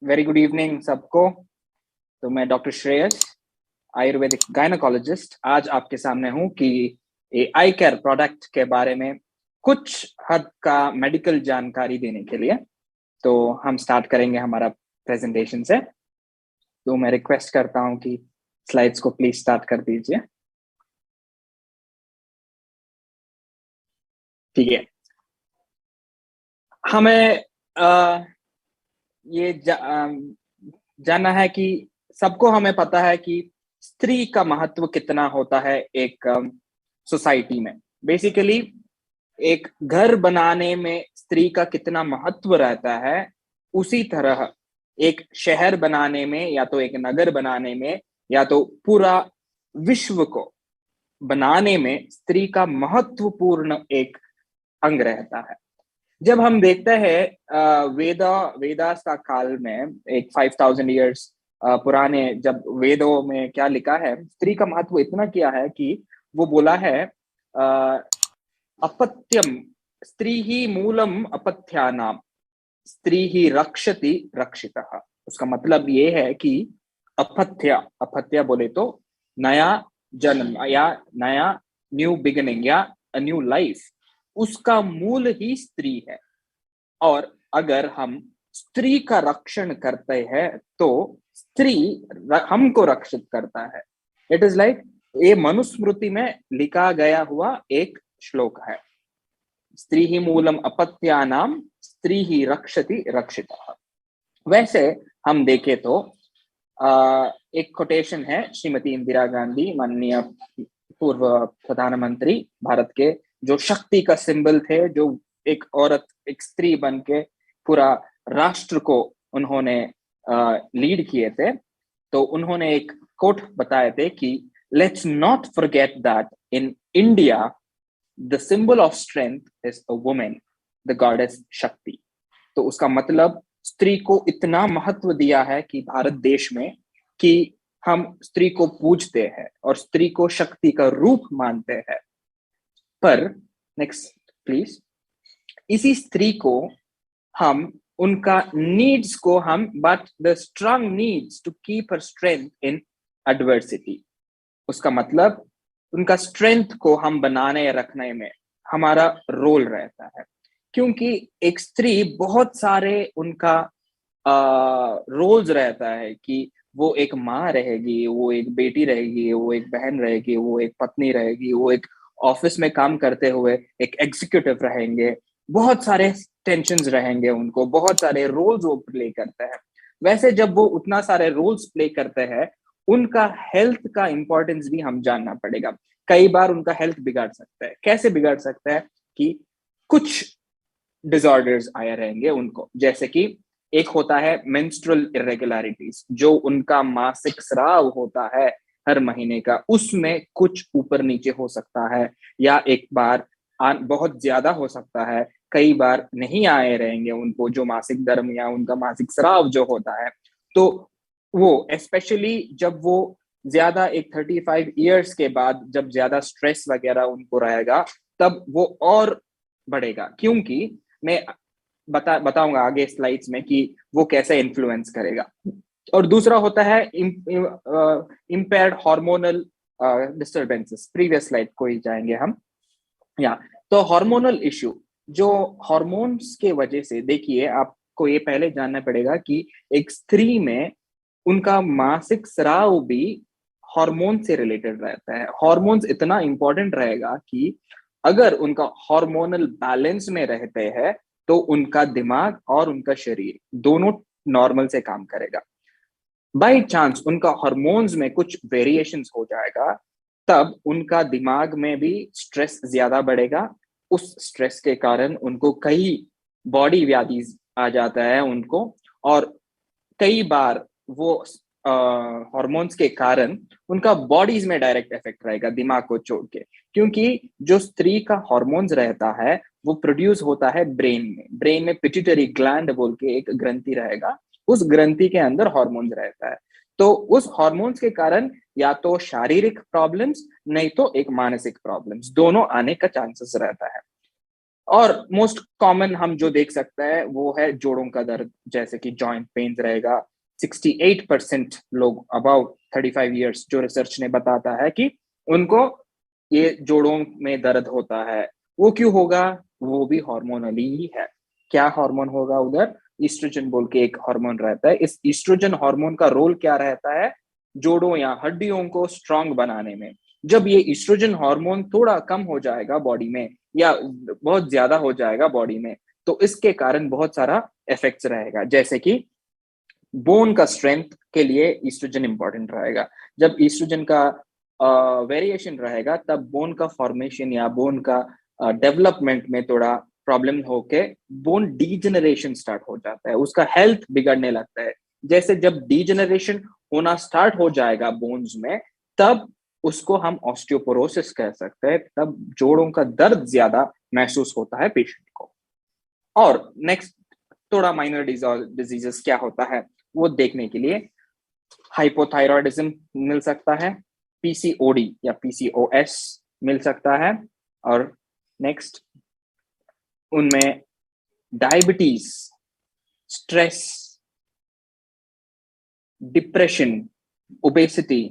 Very good evening सबको। तो मैं डॉक्टर श्रेयस, आयुर्वेदिक गायनोकोलॉजिस्ट, आज आपके सामने हूं कि आई केयर प्रोडक्ट के बारे में कुछ हद का मेडिकल जानकारी देने के लिए। तो हम स्टार्ट करेंगे हमारा प्रेजेंटेशन से। तो मैं रिक्वेस्ट करता हूं कि स्लाइड्स को प्लीज स्टार्ट कर दीजिए। ठीक है। हमें ये जानना है कि सबको हमें पता है कि स्त्री का महत्व कितना होता है एक सोसाइटी में। बेसिकली एक घर बनाने में स्त्री का कितना महत्व रहता है, उसी तरह एक शहर बनाने में या तो एक नगर बनाने में या तो पूरा विश्व को बनाने में स्त्री का महत्वपूर्ण एक अंग रहता है। जब हम देखते हैं वेदास का काल में, एक 5000 ईयर्स पुराने, जब वेदों में क्या लिखा है, स्त्री का महत्व इतना किया है कि वो बोला है अपत्यम स्त्री ही मूलम अपत्यानाम, स्त्री ही रक्षति रक्षितः। उसका मतलब ये है कि अपत्य अपत्य बोले तो नया जन्म या नया न्यू बिगिनिंग या न्यू लाइफ, उसका मूल ही स्त्री है। और अगर हम स्त्री का रक्षण करते हैं तो स्त्री हमको रक्षित करता है। इट इज लाइक ये मनुस्मृति में लिखा गया हुआ एक श्लोक है, स्त्री ही मूलम अपत्यानाम स्त्री ही रक्षति रक्षिता। वैसे हम देखें तो एक कोटेशन है, श्रीमती इंदिरा गांधी, माननीय पूर्व प्रधानमंत्री भारत के, जो शक्ति का सिंबल थे, जो एक औरत, एक स्त्री बन के पूरा राष्ट्र को उन्होंने लीड किए थे। तो उन्होंने एक कोट बताए थे कि let's not forget that in India the symbol of strength is a women, the goddess शक्ति। तो उसका मतलब स्त्री को इतना महत्व दिया है कि भारत देश में, कि हम स्त्री को पूजते हैं और स्त्री को शक्ति का रूप मानते हैं। पर नेक्स्ट प्लीज, इसी स्त्री को हम उनका नीड्स को हम but the strong needs to keep her strength in adversity. उसका मतलब उनका स्ट्रेंथ को हम बनाने रखने में हमारा रोल रहता है, क्योंकि एक स्त्री बहुत सारे उनका रोल्स रहता है कि वो एक माँ रहेगी, वो एक बेटी रहेगी, वो एक बहन रहेगी, वो एक पत्नी रहेगी, वो एक ऑफिस में काम करते हुए एक एग्जीक्यूटिव रहेंगे। बहुत सारे टेंशन्स रहेंगे उनको, बहुत सारे रोल्स वो प्ले करते हैं। वैसे जब वो उतना सारे रोल्स प्ले करते हैं, उनका हेल्थ का इंपॉर्टेंस भी हम जानना पड़ेगा। कई बार उनका हेल्थ बिगाड़ सकता है। कैसे बिगाड़ सकता है कि कुछ डिसऑर्डर्स आए रहेंगे उनको, जैसे कि एक होता है मेंस्ट्रुअल इरेगुलरिटीज, जो उनका मासिक स्राव होता है हर महीने का, उसमें कुछ ऊपर नीचे हो सकता है, या एक बार बहुत ज्यादा हो सकता है, कई बार नहीं आए रहेंगे उनको जो मासिक धर्म या उनका मासिक स्राव जो होता है। तो वो स्पेशली जब वो ज्यादा एक 35 ईयर्स के बाद जब ज्यादा स्ट्रेस वगैरह उनको रहेगा, तब वो और बढ़ेगा, क्योंकि मैं बताऊंगा आगे स्लाइड्स में कि वो कैसे इन्फ्लुएंस करेगा। और दूसरा होता है impaired hormonal disturbances. Previous slide को ही जाएंगे हम। या तो हार्मोनल इश्यू, जो हार्मोन्स के वजह से, देखिए आपको ये पहले जानना पड़ेगा कि एक स्त्री में उनका मासिक स्राव भी हार्मोन से रिलेटेड रहता है। हार्मोन्स इतना इंपॉर्टेंट रहेगा कि अगर उनका हार्मोनल बैलेंस में रहते हैं तो उनका दिमाग और उनका शरीर दोनों नॉर्मल से काम करेगा। बाई चांस उनका हार्मोन्स में कुछ वेरिएशंस हो जाएगा, तब उनका दिमाग में भी स्ट्रेस ज्यादा बढ़ेगा। उस स्ट्रेस के कारण उनको कई बॉडी व्याधि आ जाता है उनको, और कई बार वो हार्मोन्स के कारण उनका बॉडीज में डायरेक्ट इफेक्ट रहेगा, दिमाग को छोड़ के। क्योंकि जो स्त्री का हार्मोन्स रहता है वो प्रोड्यूस होता है ब्रेन में। ब्रेन में पिट्यूटरी ग्लैंड बोल के एक ग्रंथि रहेगा, उस ग्रंथि के अंदर हार्मोन्स रहता है। तो उस हार्मोन्स के कारण या तो शारीरिक प्रॉब्लम्स, नहीं तो एक मानसिक प्रॉब्लम्स, दोनों आने का चांसेस रहता है। और मोस्ट कॉमन हम जो देख सकते हैं वो है जोड़ों का दर्द, जैसे कि जॉइंट पेन रहेगा। 68% लोग अबाउ 35 ईयर्स, जो रिसर्च ने बताता है कि उनको ये जोड़ों में दर्द होता है। वो क्यों होगा? वो भी हार्मोनली ही है। क्या हार्मोन होगा उधर? ईस्ट्रोजन बोल के एक हार्मोन रहता है। इस ईस्ट्रोजन हार्मोन का रोल क्या रहता है? जोड़ों या हड्डियों को स्ट्रांग बनाने में। जब ये ईस्ट्रोजन हार्मोन थोड़ा कम हो जाएगा बॉडी में, या बहुत ज्यादा हो जाएगा बॉडी में, तो इसके कारण बहुत सारा इफेक्ट्स रहेगा। जैसे कि बोन का स्ट्रेंथ के लिए ईस्ट्रोजन इंपॉर्टेंट रहेगा। जब ईस्ट्रोजन का वेरिएशन रहेगा, तब बोन का फॉर्मेशन या बोन का डेवलपमेंट में थोड़ा प्रॉब्लम होके बोन डीजेनरेशन स्टार्ट हो जाता है, उसका हेल्थ बिगड़ने लगता है। जैसे जब डीजेनरेशन होना स्टार्ट हो जाएगा बोन्स में, तब उसको हम ऑस्टियोपोरोसिस कह सकते हैं। तब जोड़ों का दर्द ज्यादा महसूस होता है पेशेंट को। और नेक्स्ट, थोड़ा माइनर डिजीजेस क्या होता है वो देखने के लिए हाइपोथायरॉयडिज्म मिल सकता है, पीसीओडी या पीसीओएस मिल सकता है, और नेक्स्ट उनमें diabetes, stress, depression, obesity,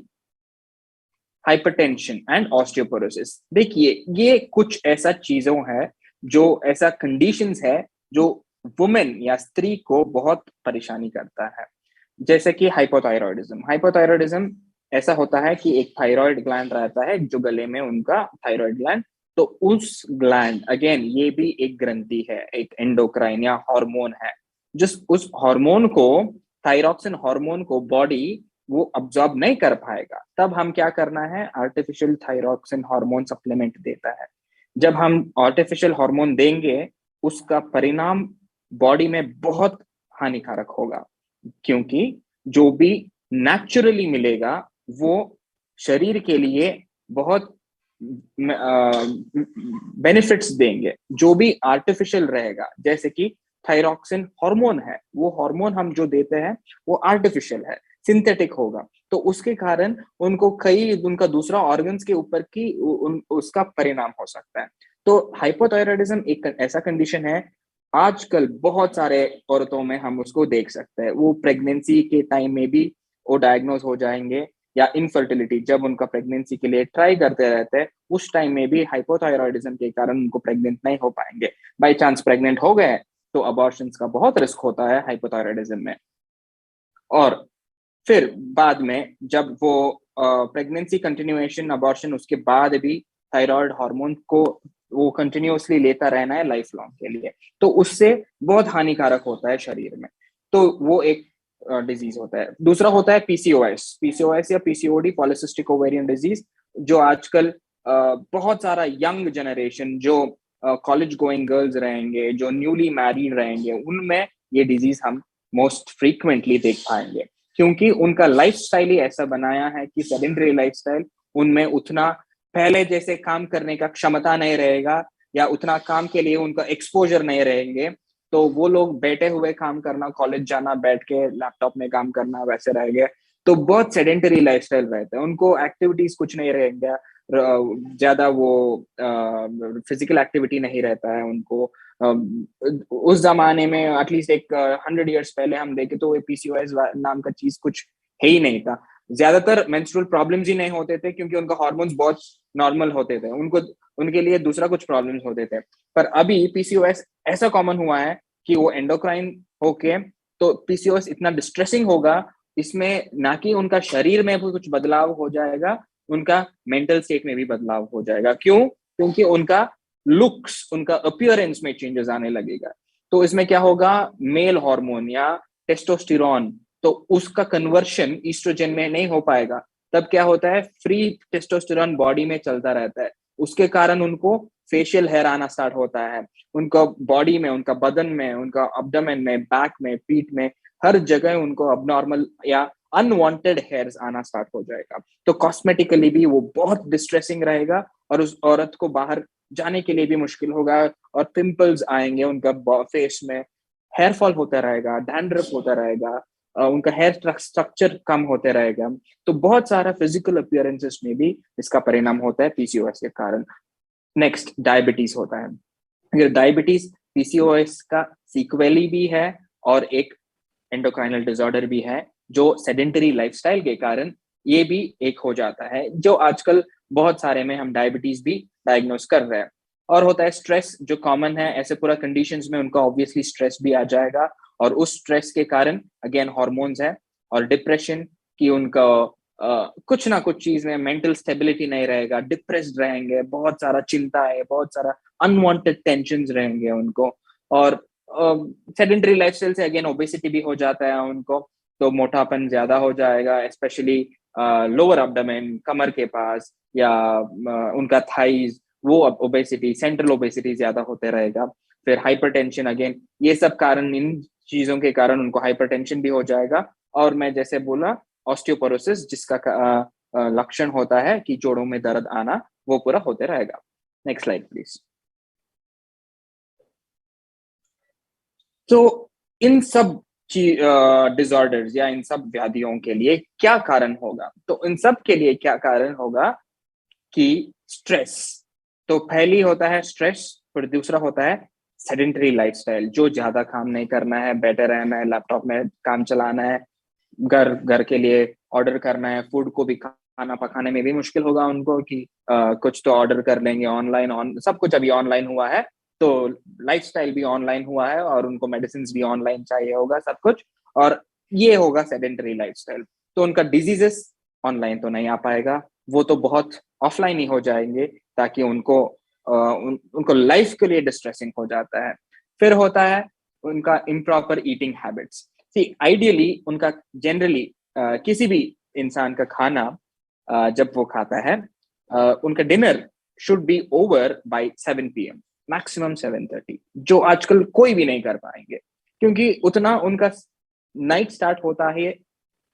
hypertension and osteoporosis. देखिए, ये कुछ ऐसा चीजों है, जो ऐसा कंडीशंस है जो वुमेन या स्त्री को बहुत परेशानी करता है। जैसे कि हाइपोथायरॉयडिज्म। हाइपोथायरॉयडिज्म ऐसा होता है कि एक थायराइड ग्लैंड रहता है जो गले में, उनका थायराइड ग्लैंड। तो उस ग्लैंड, अगेन ये भी एक ग्रंथि है, एक एंडोक्राइन या हार्मोन है, जिस उस हार्मोन को, थायरॉक्सिन हार्मोन को बॉडी वो अब्जॉर्ब नहीं कर पाएगा। तब हम क्या करना है? आर्टिफिशियल थायरॉक्सिन हार्मोन सप्लीमेंट देता है। जब हम आर्टिफिशियल हार्मोन देंगे, उसका परिणाम बॉडी में बहुत हानिकारक होगा, क्योंकि जो भी नेचुरली मिलेगा वो शरीर के लिए बहुत बेनिफिट्स देंगे। जो भी आर्टिफिशियल रहेगा, जैसे कि थायरॉक्सिन हार्मोन है, वो हार्मोन हम जो देते हैं वो आर्टिफिशियल है, सिंथेटिक होगा, तो उसके कारण उनको कई, उनका दूसरा ऑर्गन्स के ऊपर की उसका परिणाम हो सकता है। तो हाइपोथायरॉयडिज्म एक ऐसा कंडीशन है, आजकल बहुत सारे औरतों में हम उसको देख सकते हैं। वो प्रेगनेंसी के टाइम में भी वो डायग्नोज हो जाएंगे, या इनफर्टिलिटी, जब उनका प्रेगनेंसी के लिए ट्राई करते रहते हैं, उस टाइम में भी हाइपोथायरॉयडिज्म के कारण उनको प्रेग्नेंट नहीं हो पाएंगे। बाई चांस प्रेग्नेंट हो गए तो अबॉर्शन का बहुत रिस्क होता है हाइपोथायरॉयडिज्म में। और फिर बाद में जब वो प्रेगनेंसी कंटिन्यूएशन, अबॉर्शन, उसके बाद भी थायराइड हार्मोन को वो कंटिन्यूअसली लेता रहना है लाइफ लॉन्ग के लिए, तो उससे बहुत हानिकारक होता है शरीर में। तो वो एक डिजीज होता है। दूसरा होता है पीसीओएस। पीसीओएस या पीसीओडी, पॉलिसिस्टिक ओवेरियन डिजीज, जो आजकल बहुत सारा यंग जनरेशन, जो कॉलेज गोइंग गर्ल्स रहेंगे, जो न्यूली मैरिड रहेंगे, उनमें ये डिजीज हम मोस्ट फ्रीक्वेंटली देख पाएंगे, क्योंकि उनका लाइफस्टाइल ही ऐसा बनाया है कि सेडेंटरी लाइफस्टाइल, उनमें उतना पहले जैसे काम करने का क्षमता नहीं रहेगा, या उतना काम के लिए उनका एक्सपोजर नहीं रहेंगे। तो वो लोग बैठे हुए काम करना, कॉलेज जाना, बैठ के लैपटॉप में काम करना, वैसे रह गए। तो बहुत सेडेंटरी लाइफस्टाइल रहता है, उनको एक्टिविटीज कुछ नहीं रहेंगे, ज्यादा वो फिजिकल एक्टिविटी नहीं रहता है उनको। उस जमाने में एटलीस्ट एक 100 ईयर्स पहले हम देखें तो पीसीओएस नाम का चीज कुछ है ही नहीं था। ज्यादातर मेंस्ट्रुअल प्रॉब्लम्स ही नहीं होते थे, क्योंकि उनका हार्मोन्स बहुत नॉर्मल होते थे, उनको उनके लिए दूसरा कुछ प्रॉब्लम्स होते थे। पर अभी पीसीओएस ऐसा कॉमन हुआ है कि वो एंडोक्राइन होके, तो पीसीओएस इतना डिस्ट्रेसिंग होगा, इसमें ना कि उनका शरीर में भी कुछ बदलाव हो जाएगा, उनका मेंटल स्टेट में भी बदलाव हो जाएगा। क्यों? क्योंकि उनका लुक्स, उनका अपीयरेंस में चेंजेस आने लगेगा। तो इसमें क्या होगा? मेल हार्मोन या टेस्टोस्टेरोन, तो उसका कन्वर्शन ईस्ट्रोजन में नहीं हो पाएगा। तब क्या होता है? फ्री टेस्टोस्टेरोन बॉडी में चलता रहता है, उसके कारण उनको फेशियल हेयर आना स्टार्ट होता है। उनका बॉडी में, उनका बदन में, उनका अब्डोमेन में, बैक में, पीठ में, हर जगह उनको अबनॉर्मल या अनवांटेड हेयर्स आना स्टार्ट हो जाएगा। तो कॉस्मेटिकली भी वो बहुत डिस्ट्रेसिंग रहेगा, और उस औरत को बाहर जाने के लिए भी मुश्किल होगा, और पिंपल्स आएंगे उनका फेस में, हेयर फॉल होता रहेगा, डैंड्रफ होता रहेगा, उनका हेयर स्ट्रक्चर कम होते रहेगा। तो बहुत सारा फिजिकल अपीयरेंसेस में भी इसका परिणाम होता है पीसीओएस के कारण। नेक्स्ट, डायबिटीज होता है। अगर डायबिटीज पीसीओएस का सीक्वेली भी है और एक एंडोक्राइनल डिसऑर्डर भी है, जो सेडेंटरी लाइफस्टाइल के कारण ये भी एक हो जाता है, जो आजकल बहुत सारे में हम डायबिटीज भी डायग्नोस कर रहे हैं। और होता है स्ट्रेस, जो कॉमन है ऐसे पूरा कंडीशंस में उनका ऑब्वियसली स्ट्रेस भी आ जाएगा, और उस स्ट्रेस के कारण अगेन हार्मोन्स है और डिप्रेशन की उनका कुछ ना कुछ चीज में मेंटल स्टेबिलिटी नहीं रहेगा, डिप्रेस्ड रहेंगे, बहुत सारा चिंता है, बहुत सारा अनवांटेड टेंशन रहेंगे उनको। और सेडेंटरी लाइफस्टाइल से अगेन ओबेसिटी भी हो जाता है उनको, तो मोटापन ज्यादा हो जाएगा, स्पेशली लोअर एब्डोमेन, कमर के पास, या उनका थाइज, वो ओबेसिटी, सेंट्रल ओबेसिटी ज्यादा होते रहेगा। फिर हाइपरटेंशन, अगेन ये सब कारण, इन चीजों के कारण उनको हाइपरटेंशन भी हो जाएगा। और मैं जैसे बोला ऑस्टियोपोरोसिस, जिसका लक्षण होता है कि जोड़ों में दर्द आना, वो पूरा होते रहेगा। Next slide please. तो इन सब डिसऑर्डर्स या इन सब व्याधियों के लिए क्या कारण होगा? तो इन सब के लिए क्या कारण होगा कि स्ट्रेस। तो पहली होता है स्ट्रेस, फिर दूसरा होता है सेडेंटरी लाइफस्टाइल, जो ज्यादा काम नहीं करना है, बैठे रहना है, लैपटॉप में काम चलाना है, घर घर के लिए ऑर्डर करना है, फूड को भी खाना पकाने में भी मुश्किल होगा उनको कि कुछ तो ऑर्डर कर लेंगे ऑनलाइन, सब कुछ अभी ऑनलाइन हुआ है, तो लाइफस्टाइल भी ऑनलाइन हुआ है और उनको मेडिसिन भी ऑनलाइन चाहिए होगा सब कुछ, और ये होगा सेडेंटरी लाइफस्टाइल। तो उनका डिजीजेस ऑनलाइन तो नहीं आ पाएगा, वो तो बहुत ऑफलाइन ही हो जाएंगे, ताकि उनको लाइफ के लिए डिस्ट्रेसिंग हो जाता है। फिर होता है उनका इम्प्रॉपर ईटिंग हैबिट्स। सी आइडियली उनका जनरली किसी भी इंसान का खाना जब वो खाता है, उनका dinner should be over by 7 PM, maximum 7:30, जो आजकल कोई भी नहीं कर पाएंगे, क्योंकि उतना उनका नाइट स्टार्ट होता है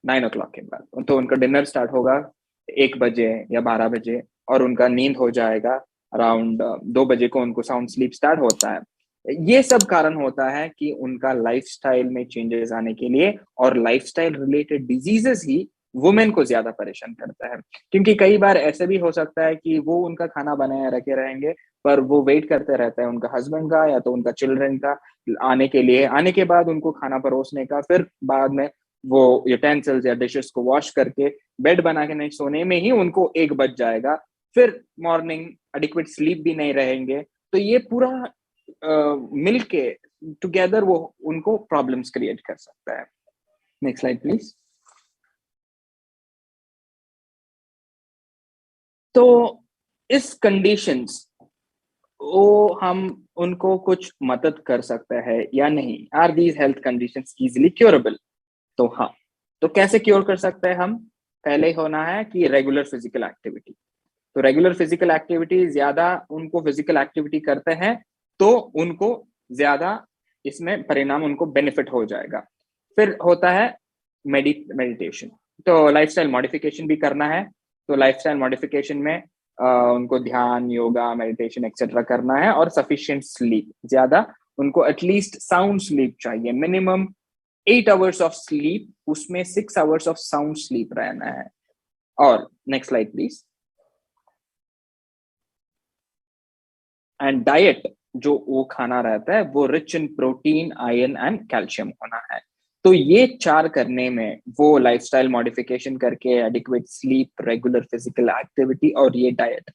9 o'clock के बाद, तो उनका डिनर स्टार्ट होगा 1 बजे या 12 बजे, और उनका नींद हो जाएगा अराउंड 2 बजे को, उनको साउंड स्लीप स्टार्ट होता है। ये सब कारण होता है कि उनका लाइफस्टाइल में चेंजेस आने के लिए, और लाइफस्टाइल रिलेटेड डिजीजेस ही वुमेन को ज्यादा परेशान करता है, क्योंकि कई बार ऐसे भी हो सकता है कि वो उनका खाना बनाए रखे रहेंगे, पर वो वेट करते रहता है उनका हस्बैंड का या तो उनका चिल्ड्रन का आने के लिए, आने के बाद उनको खाना परोसने का, फिर बाद में वो यूटेंसिल्स या डिशेस को वॉश करके बेड बना के नहीं सोने में ही उनको 1 बज जाएगा, फिर मॉर्निंग एडिक्वेट स्लीप भी नहीं रहेंगे। तो ये पूरा मिलके टुगेदर वो उनको प्रॉब्लम्स क्रिएट कर सकता है। Next slide please. तो इस कंडीशंस वो हम उनको कुछ मदद कर सकते हैं या नहीं? Are these health conditions easily curable? तो हाँ, तो कैसे क्योर कर सकते हैं हम? पहले होना है कि रेगुलर फिजिकल एक्टिविटी। तो रेगुलर फिजिकल एक्टिविटी, ज्यादा उनको फिजिकल एक्टिविटी करते हैं तो उनको ज्यादा इसमें परिणाम, उनको बेनिफिट हो जाएगा। फिर होता है मेडिटेशन। तो लाइफस्टाइल मॉडिफिकेशन भी करना है, तो लाइफस्टाइल मॉडिफिकेशन में उनको ध्यान, योगा, मेडिटेशन एक्सेट्रा करना है, और सफिशिएंट स्लीप, ज्यादा उनको एटलीस्ट साउंड स्लीप चाहिए, मिनिमम 8 hours ऑफ स्लीप, उसमें 6 hours ऑफ साउंड स्लीप रहना है। और next slide please. And diet, जो वो खाना रहता है वो rich in protein, iron and calcium होना है। तो ये 4 करने में वो लाइफस्टाइल मॉडिफिकेशन करके, adequate sleep, regular physical activity और ये डाइट।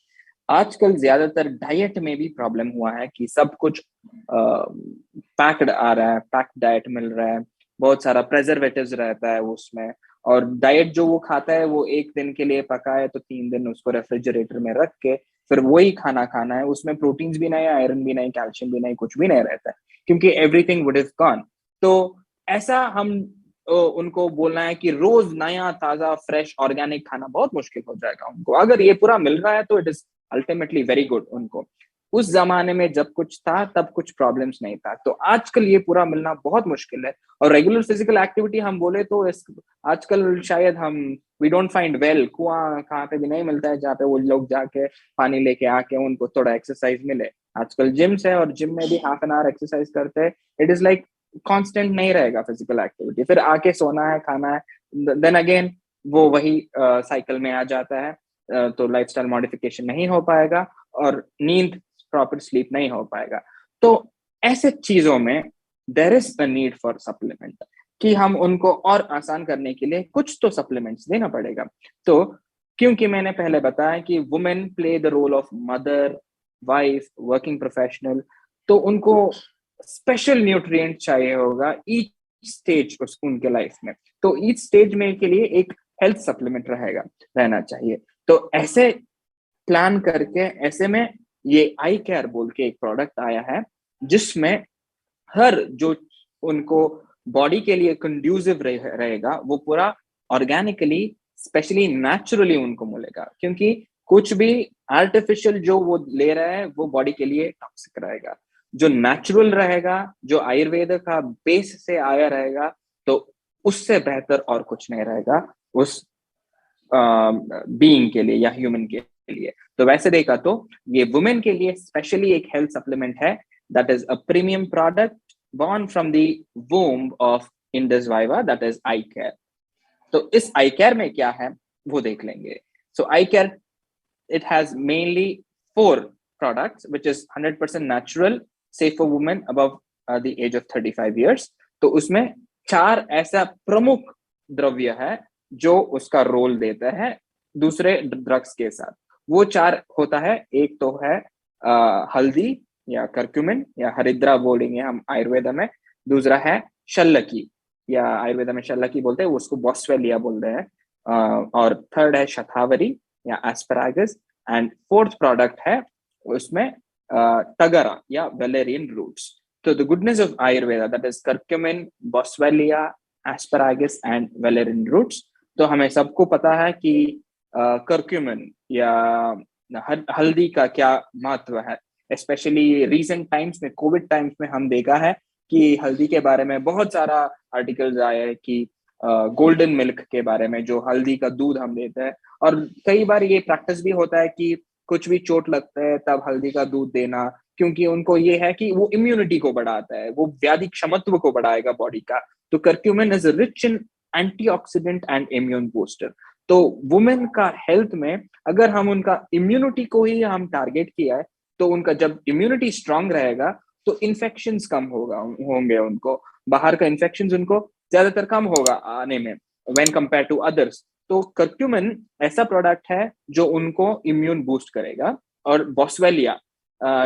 आजकल ज्यादातर डाइट में भी प्रॉब्लम हुआ है कि सब कुछ पैक्ड आ रहा है, पैक्ड डाइट मिल रहा है, बहुत सारा प्रेजर्वेटिव्स रहता है उसमें, और डाइट जो वो खाता है वो एक दिन के लिए पकाए तो 3 दिन उसको रेफ्रिजरेटर में रख के फिर वही खाना खाना है, उसमें प्रोटीन्स भी नहीं, आयरन भी नहीं, कैल्शियम भी नहीं, कुछ भी नहीं रहता है, क्योंकि एवरीथिंग वुड इज गॉन। तो ऐसा हम उनको बोलना है कि रोज नया ताजा फ्रेश ऑर्गेनिक खाना बहुत मुश्किल हो जाएगा उनको। अगर ये पूरा मिल रहा है तो it is ultimately very good उनको। उस जमाने में जब कुछ था तब कुछ प्रॉब्लम्स नहीं था, तो आजकल ये पूरा मिलना बहुत मुश्किल है। और रेगुलर फिजिकल एक्टिविटी हम बोले तो आजकल शायद हम वी डोंट फाइंड वेल, कुआं कहाँ पे भी नहीं मिलता है जहाँ पे वो लोग जाके पानी लेके आके उनको थोड़ा एक्सरसाइज मिले। आजकल जिम्स है और जिम में भी हाफ एन आवर एक्सरसाइज करते हैं। इट इज लाइक कांस्टेंट नहीं रहेगा फिजिकल एक्टिविटी, फिर आके सोना है, खाना है, देन अगेन वो वही साइकिल में आ जाता है। तो लाइफस्टाइल मॉडिफिकेशन नहीं हो पाएगा और नींद, प्रॉपर स्लीप नहीं हो पाएगा। तो ऐसे चीजों में there is a need for supplement, कि हम उनको और आसान करने के लिए कुछ तो सप्लीमेंट्स देना पड़ेगा। तो क्योंकि मैंने पहले बताया कि women play the role of mother, wife, working professional, तो उनको स्पेशल न्यूट्रिएंट चाहिए होगा ईच स्टेज उनके लाइफ में। तो ईच स्टेज में के लिए एक हेल्थ सप्लीमेंट रहेगा, रहना चाहिए। तो ऐसे प्लान करके, ऐसे में ये आई केयर बोल के एक प्रोडक्ट आया है, जिसमें हर जो उनको बॉडी के लिए कंड्यूसिव रहेगा, वो पूरा ऑर्गेनिकली, स्पेशली नेचुरली उनको मिलेगा। क्योंकि कुछ भी आर्टिफिशियल जो वो ले रहा है वो बॉडी के लिए टॉक्सिक रहेगा। जो नेचुरल रहेगा, जो आयुर्वेद का बेस से आया रहेगा, तो उससे बेहतर और कुछ नहीं रहेगा उस बीइंग के लिए या ह्यूमन के लिए। तो वैसे देखा तो ये वुमेन के लिए स्पेशली एक हेल्थ सप्लीमेंट है, that is a premium product born from the womb of Indus Viva, that is eye care. तो इस आई केयर में क्या है वो देख लेंगे। सो आई care, it has mainly 4 products which is 100% natural, safe for women above the age of 35 years। तो उसमें 4 ऐसा प्रमुख द्रव्य है जो उसका रोल देता है दूसरे ड्रग्स के साथ। वो 4 होता है, एक तो है हल्दी या कर्क्यूमिन या हरिद्रा बोलेंगे हम आयुर्वेद में। दूसरा है शल्लकी, या आयुर्वेद में शल्लकी बोलते हैं, उसको बॉस्वेलिया बोलते हैं। और थर्ड है शतावरी या एस्परागस। एंड फोर्थ प्रोडक्ट है उसमें तगरा या वेलेरियन रूट्स। तो the goodness of Ayurveda, that is curcumin, boswellia, asparagus and valerian roots. तो हमें सबको पता है कि कर्क्यूमिन या हल्दी का क्या महत्व है। स्पेशली रिसेंट टाइम्स में, कोविड टाइम्स में हम देखा है कि हल्दी के बारे में बहुत सारा आर्टिकल्स आया है कि गोल्डन मिल्क के बारे में, जो हल्दी का दूध हम देते हैं। और कई बार ये प्रैक्टिस भी होता है कि कुछ भी चोट लगता है तब हल्दी का दूध देना, क्योंकि उनको ये है कि वो इम्यूनिटी को बढ़ाता है, वो व्याधि क्षमत्व को बढ़ाएगा बॉडी का। तो curcumin is rich in antioxidant and immune booster. तो वुमेन का हेल्थ में अगर हम उनका इम्यूनिटी को ही हम टारगेट किया है, तो उनका जब इम्यूनिटी स्ट्रांग रहेगा तो इन्फेक्शंस कम होंगे, उनको बाहर का इन्फेक्शंस उनको ज्यादातर कम होगा आने में व्हेन कंपेयर टू अदर्स। तो कर्क्यूमिन ऐसा प्रोडक्ट है जो उनको इम्यून बूस्ट करेगा। और बॉस्वेलिया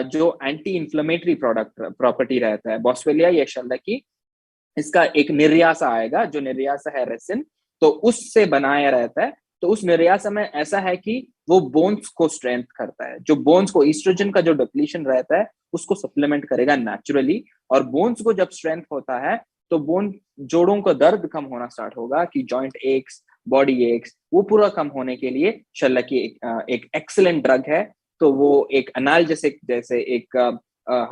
जो एंटी इंफ्लेमेटरी प्रोडक्ट प्रॉपर्टी रहता है, बॉस्वेलिया या शल्लकी, इसका एक निर्यासा आएगा, जो निर्यासा है रेसिन, तो उससे बनाया रहता है। तो उस निर्यासा में ऐसा है कि वो बोन्स को स्ट्रेंथ करता है, जो बोन्स को ईस्ट्रोजन का जो डिप्लीशन रहता है उसको सप्लीमेंट करेगा नेचुरली। और बोन्स को जब स्ट्रेंथ होता है तो बोन जोड़ों का दर्द कम होना स्टार्ट होगा, कि जॉइंट एक्स, बॉडी एक्स, वो पूरा कम होने के लिए शल्लकी एक एक्सीलेंट ड्रग है। तो वो एक एनाल्जेसिक, जैसे एक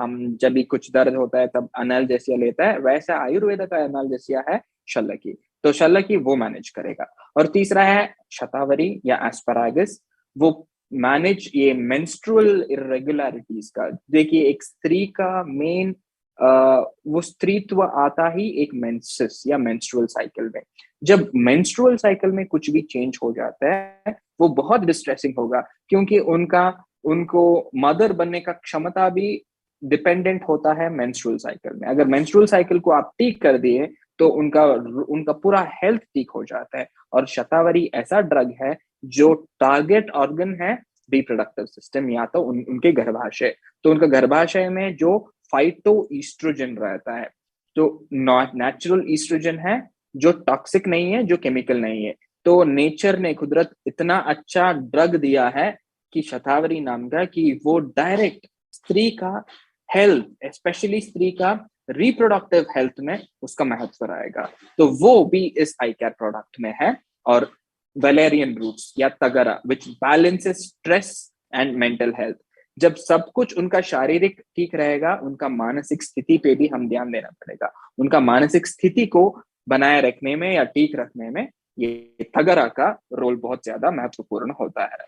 हम जब भी कुछ दर्द होता है तब एनाल्जेसिया लेता है, वैसा आयुर्वेद का एनाल्जेसिया है शल्लकी। तो शल्लकी वो मैनेज करेगा। और तीसरा है शतावरी या एस्परागस, वो मैनेज ये मेंस्ट्रुअल इरेगुलरिटीज का। देखिए, एक स्त्री का मेन वो स्त्रीत्व आता ही एक मेंसेस या मेंस्ट्रुअल साइकिल में। जब मेंस्ट्रुअल साइकिल में कुछ भी चेंज हो जाता है वो बहुत डिस्ट्रेसिंग होगा, क्योंकि उनको मदर बनने का क्षमता भी डिपेंडेंट होता है मेंस्ट्रुअल साइकिल में। अगर मेंस्ट्रुअल साइकिल को आप ठीक कर दिए तो उनका पूरा हेल्थ ठीक हो जाता है। और शतावरी ऐसा ड्रग है जो टारगेट ऑर्गन है रिप्रोडक्टिव सिस्टम, या तो उनके गर्भाशय। तो उनका गर्भाशय में जो फाइटो ईस्ट्रोजन रहता है, तो नेचुरल ईस्ट्रोजन है, जो टॉक्सिक नहीं है, जो केमिकल नहीं है। तो नेचर ने, कुदरत इतना अच्छा ड्रग दिया है कि शतावरी नाम का, कि वो डायरेक्ट स्त्री का हेल्थ, स्पेशली स्त्री का रिप्रोडक्टिव हेल्थ में उसका महत्व रहेगा। तो वो भी इस आई केयर प्रोडक्ट में है। और वेलेरियन रूट्स या तगरा, which balances stress and mental health. जब सब कुछ उनका शारीरिक ठीक रहेगा, उनका मानसिक स्थिति पे भी हम ध्यान देना पड़ेगा। उनका मानसिक स्थिति को बनाए रखने में या ठीक रखने में ये तगरा का रोल बहुत ज्यादा महत्वपूर्ण होता है।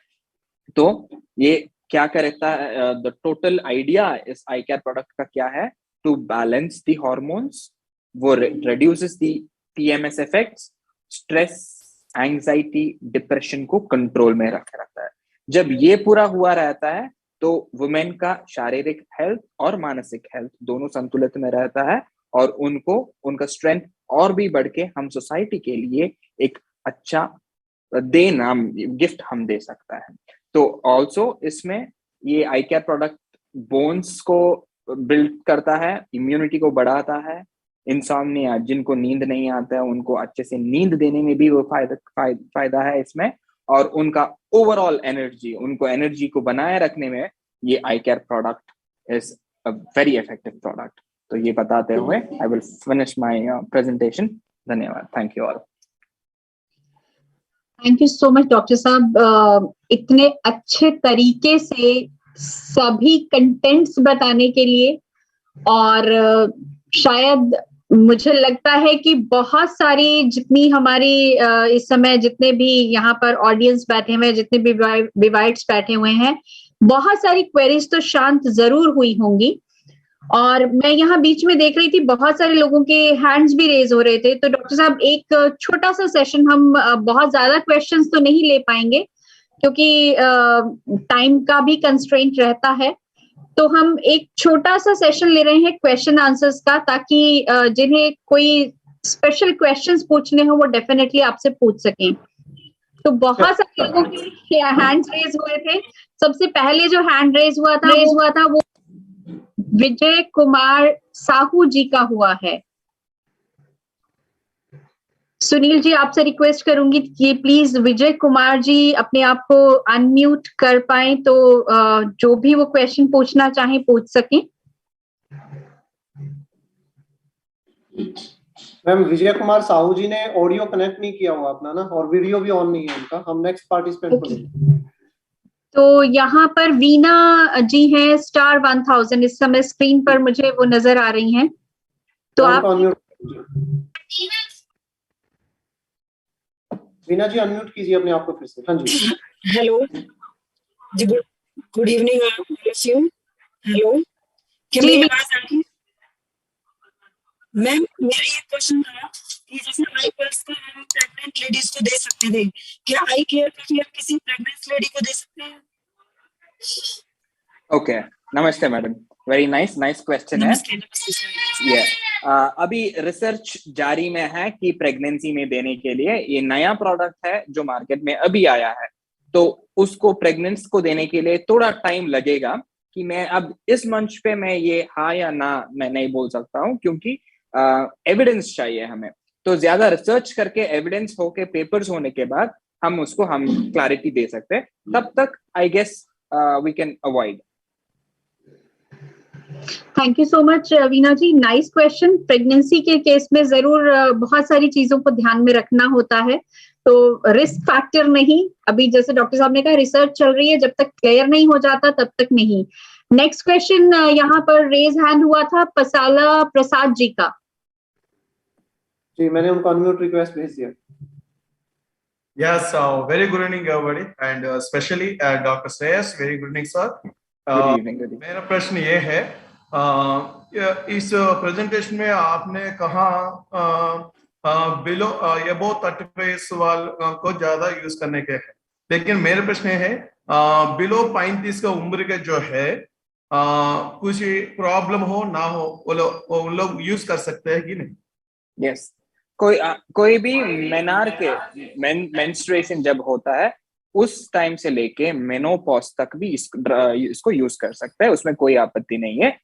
तो ये क्या करता है, द टोटल आइडिया इस आई केयर प्रोडक्ट का क्या है, टू बैलेंस द हॉर्मोन्स, वो reduces the PMS effects, stress, anxiety, depression को कंट्रोल में रखता है। जब ये पूरा हुआ रहता है तो वुमेन का शारीरिक हेल्थ और मानसिक हेल्थ दोनों संतुलित में रहता है और उनको उनका स्ट्रेंथ और भी बढ़ के हम सोसाइटी के लिए एक अच्छा देन हम गिफ्ट हम दे सकता है। तो ऑल्सो इसमें ये आई केयर प्रोडक्ट बोन्स को बिल्ड करता है, इम्यूनिटी को बढ़ाता है, इंसोम्निया जिनको नींद नहीं आता है उनको अच्छे से नींद देने में भी वो फायदा है इसमें, और उनका ओवरऑल एनर्जी, उनको एनर्जी को बनाए रखने में ये eye care product is a very effective product. तो ये बताते हुए I will finish my presentation. धन्यवाद। Thank you all. Thank you so much doctor साहब, इतने अच्छे तरीके से सभी कंटेंट्स बताने के लिए। और शायद मुझे लगता है कि बहुत सारी जितनी हमारी इस समय जितने भी यहाँ पर ऑडियंस बैठे हुए हैं, जितने भी विवाइट्स बैठे हुए हैं, बहुत सारी क्वेरीज तो शांत जरूर हुई होंगी। और मैं यहाँ बीच में देख रही थी बहुत सारे लोगों के हैंड्स भी रेज हो रहे थे। तो डॉक्टर साहब एक छोटा सा सेशन, हम बहुत ज्यादा क्वेश्चंस तो नहीं ले पाएंगे क्योंकि टाइम का भी कंस्ट्रेंट रहता है, तो हम एक छोटा सा सेशन ले रहे हैं क्वेश्चन आंसर्स का, ताकि जिन्हें कोई स्पेशल क्वेश्चंस पूछने हो वो डेफिनेटली आपसे पूछ सकें। तो बहुत सारे लोगों के हैंड्स रेज हुए थे। सबसे पहले जो हैंड रेज हुआ था वो विजय कुमार साहू जी का हुआ है। सुनील जी, आपसे रिक्वेस्ट करूंगी कि प्लीज विजय कुमार जी अपने आप को अनम्यूट कर पाए तो जो भी वो क्वेश्चन पूछना चाहें पूछ सकें। मैम विजय कुमार साहू जी ने ऑडियो कनेक्ट नहीं किया हुआ अपना ना, और वीडियो भी ऑन नहीं है उनका। हम नेक्स्ट पार्टिसिपेंट को लेंगे। तो यहाँ पर वीना जी हैं *1000 इस समय स्क्रीन पर मुझे वो नजर आ रही हैं। तो आप वीना जी अनम्यूट कीजिए अपने आप को फिर से। हाँ जी, हेलो जी, गुड इवनिंग हेलो, क्या मेरी आवाज आ रही है? मैम मेरा ये क्वेश्चन था कि जैसे आई पल्स का हम प्रेग्नेंट लेडीज को दे सकते थे, क्या आई केयर का हम किसी प्रेग्नेंट लेडी को दे सकते हैं? ओके, नमस्ते मैडम, वेरी नाइस क्वेश्चन है। ये अभी रिसर्च जारी में है कि प्रेगनेंसी में देने के लिए ये नया प्रोडक्ट है जो मार्केट में अभी आया है, तो उसको प्रेग्नेंट्स को देने के लिए थोड़ा टाइम लगेगा। कि मैं अब इस मंच पे मैं ये हाँ या ना मैं नहीं बोल सकता हूँ, क्योंकि एविडेंस चाहिए हमें। तो ज्यादा रिसर्च करके एविडेंस होके पेपर्स होने के बाद हम उसको क्लैरिटी दे सकते हैं। तब तक I guess we can avoid. Thank you so much Veena ji, nice question. Pregnancy के केस में जरूर बहुत सारी चीजों को ध्यान में रखना होता है, तो रिस्क फैक्टर नहीं, अभी जैसे डॉक्टर साहब ने कहा रिसर्च चल रही है, जब तक क्लियर नहीं हो जाता तब तक नहीं। नेक्स्ट क्वेश्चन यहाँ पर रेज हैंड हुआ था पसाला प्रसाद जी का। जी, मैंने उनको अनम्यूट रिक्वेस्ट भेज दिया। Yes, very good evening everybody, and especially Dr. Shreyas, very good evening sir. Good evening. मेरा प्रश्न ये है, इस प्रेजेंटेशन में आपने कहा बिलो अबव 35 वाल को ज्यादा यूज करने के है, लेकिन मेरा प्रश्न है बिलो 35 का उम्र के जो है कुछ प्रॉब्लम हो ना हो वो लोग यूज कर सकते हैं कि नहीं? यस, कोई भी मेनार के मेंस्ट्रुएशन जब होता है उस टाइम से लेके मेनोपॉज तक भी इसको यूज कर सकता है, उसमें कोई आपत्ति नहीं है।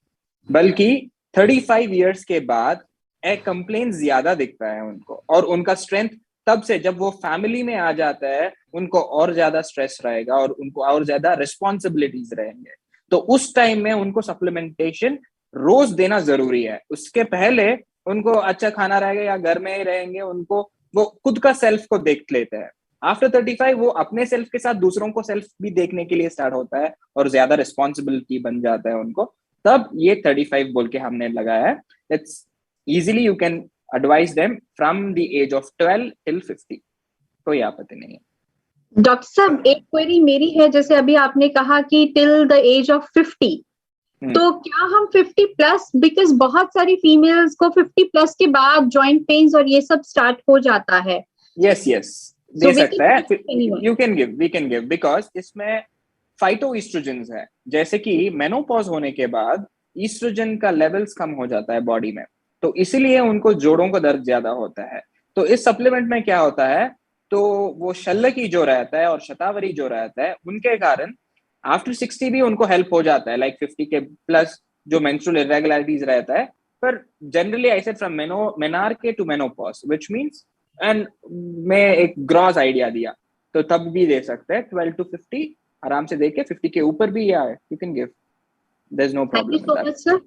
बल्कि 35 इयर्स के बाद एक कंप्लेंट ज्यादा दिखता है उनको, और उनका स्ट्रेंथ तब से जब वो फैमिली में आ जाता है उनको और ज्यादा स्ट्रेस रहेगा और उनको और ज्यादा रिस्पॉन्सिबिलिटीज रहेंगे। तो उस टाइम में उनको सप्लीमेंटेशन रोज देना जरूरी है। उसके पहले उनको अच्छा खाना रहेगा या घर में ही रहेंगे, उनको वो खुद का सेल्फ को देख लेते हैं। आफ्टर 35 वो अपने सेल्फ के साथ दूसरों को सेल्फ भी देखने के लिए स्टार्ट होता है और ज्यादा रिस्पॉन्सिबिलिटी बन जाता है उनको। तब ये 35 बोल के हमने लगाया है। It's easily you can advice them from the age of 12 till 50, कोई आपत्ति नहीं है। डॉक्टर साहब एक क्वेरी मेरी है, जैसे अभी आपने कहा कि टिल द एज ऑफ 50, तो क्या हम 50 प्लस, बिकॉज बहुत सारी फीमेल्स को 50 प्लस के बाद जॉइंट पेन्स और ये सब स्टार्ट हो जाता है। यस दे सकता है, you can give, we can give, because इसमें फाइटो ईस्ट्रोजन है, जैसे कि मेनोपॉज होने के बाद ईस्ट्रोजन का लेवल्स कम हो जाता है बॉडी में, तो इसीलिए उनको जोड़ों का दर्द ज्यादा होता है। तो इस सप्लीमेंट में क्या होता है, तो वो शल्लकी जो रहता है और शतावरी जो रहता है, उनके कारण आफ्टर 60 भी उनको हेल्प हो जाता है, लाइक 50 के प्लस जो मेंस्ट्रुअल इरेगुलरिटीज रहता है। पर generally I said from menarche to menopause, which means, and मैं एक ग्रॉस आइडिया दिया, तो तब भी दे सकते हैं 12 to 50 आराम से देके, 50 के ऊपर भी you can give, there is no problem. Thank you so much sir.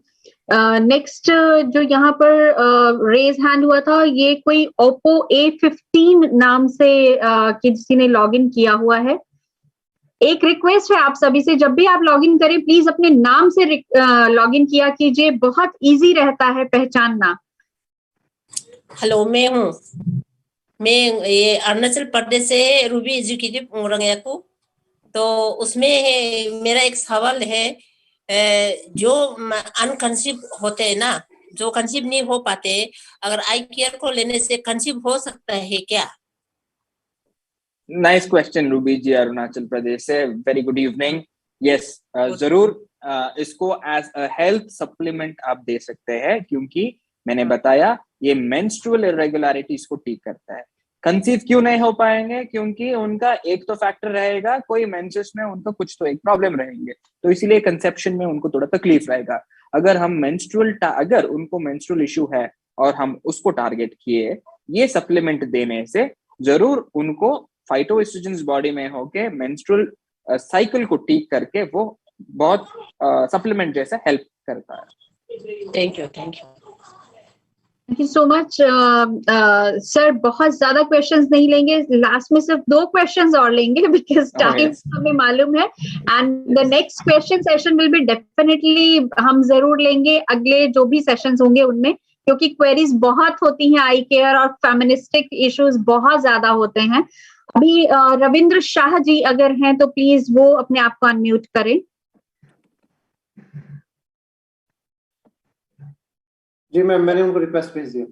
Next जो यहाँ पर रेज हैंड हुआ था, ये कोई ओप्पो A15 नाम से किसी ने लॉग इन किया हुआ है। एक रिक्वेस्ट है आप सभी से, जब भी आप लॉग इन करें प्लीज अपने नाम से लॉग इन किया कीजिए, बहुत इजी रहता है पहचानना। हेलो, मैं ये अरुणाचल प्रदेश से रूबी एजुकेटिव रंगयाकू। तो उसमें मेरा एक सवाल है, जो अनकंसीव होते हैं ना, जो कंसीव नहीं हो पाते, अगर आई केयर को लेने से कंसीव हो सकता है क्या? नाइस क्वेश्चन रूबी जी, अरुणाचल प्रदेश से। Very good evening. यस, जरूर इसको एज अ हेल्थ सप्लीमेंट आप दे सकते हैं, क्योंकि मैंने बताया ये मेंस्ट्रुअल इरेगुलरिटीज को ठीक करता है। कंसीव क्यों नहीं हो पाएंगे, क्योंकि उनका एक तो फैक्टर रहेगा, कोई मेंसेस में उनका कुछ तो एक प्रॉब्लम रहेंगे, तो इसीलिए कंसेप्शन में उनको थोड़ा तकलीफ रहेगा। अगर हम अगर उनको मेंस्ट्रुअल इशू है और हम उसको टारगेट किए ये सप्लीमेंट देने से, जरूर उनको फाइटोएस्ट्रोजन बॉडी में होके मेंस्ट्रुअल साइकिल को ठीक करके वो बहुत सप्लीमेंट जैसा हेल्प करता है। Thank you thank you so much sir. बहुत ज्यादा क्वेश्चंस नहीं लेंगे, लास्ट में सिर्फ 2 क्वेश्चंस और लेंगे बिकॉज टाइम हमें मालूम है। And the next question session will be definitely हम जरूर लेंगे अगले जो भी सेशंस होंगे उनमें, क्योंकि क्वेरीज बहुत होती हैं आई केयर और फेमिनिस्टिक इश्यूज बहुत ज्यादा होते हैं। अभी रविंद्र शाह जी अगर हैं तो प्लीज वो अपने आप को अनम्यूट करें। जी मैम, मैंने उनको रिक्वेस्ट भेज दिया,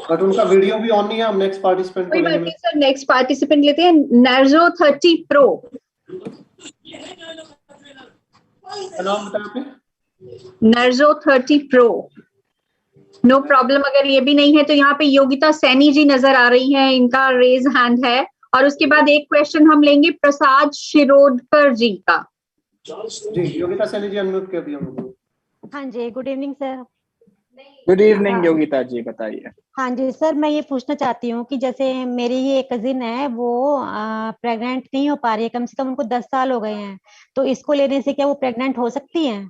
बट उनका वीडियो भी ऑन नहीं है। हम नेक्स्ट पार्टिसिपेंट को लेंगे। सर नेक्स्ट पार्टिसिपेंट लेते हैं, नर्जो 30 प्रो। नाम बताया आपने? Narzo 30 pro. No problem. अगर ये भी नहीं है तो यहाँ पे योगिता सैनी जी नजर आ रही हैं, इनका रेज हैंड है। और उसके बाद एक क्वेश्चन हम लेंगे प्रसाद शिरोडकर जी का। जी योगिता सैनी जी अनम्यूट कर दिया मुझे। हाँ जी, good evening sir. Good evening Yogita ji, बताइए। हाँ जी सर, मैं ये पूछना चाहती हूँ कि जैसे मेरी ये कजिन है, वो प्रेग्नेंट नहीं हो पा रही है, कम से कम उनको 10 साल हो गए हैं, तो इसको लेने से क्या वो प्रेग्नेंट हो सकती हैं?